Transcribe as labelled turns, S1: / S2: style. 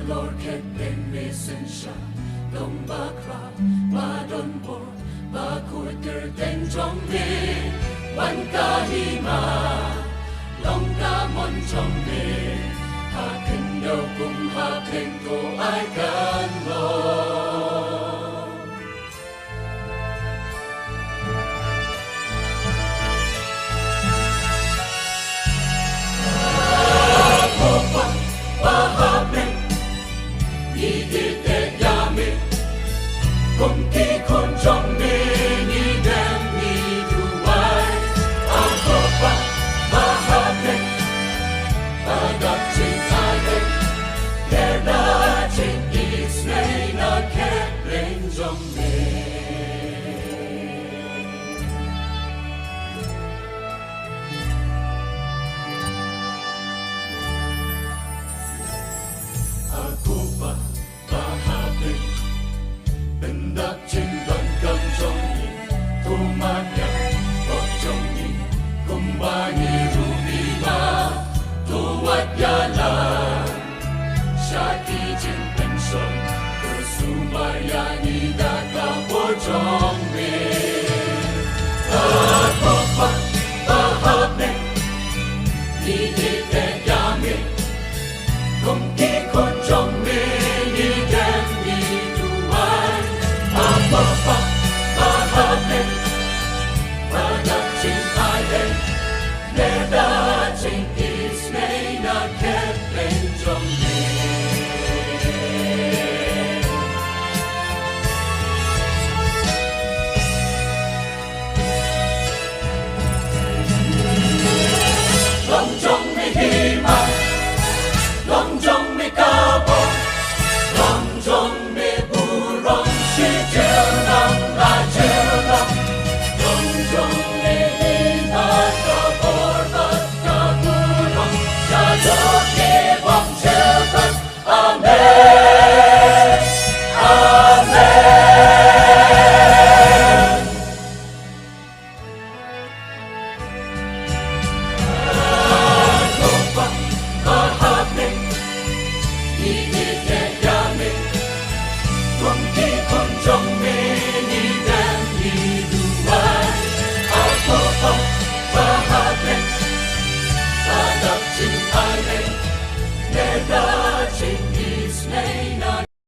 S1: Lord ket ben mesensya dong bakra ba don bor ba kuter ten trong me wan kahima long ka mon trong me ha ken do kum ha pen ko ai kan lo Aku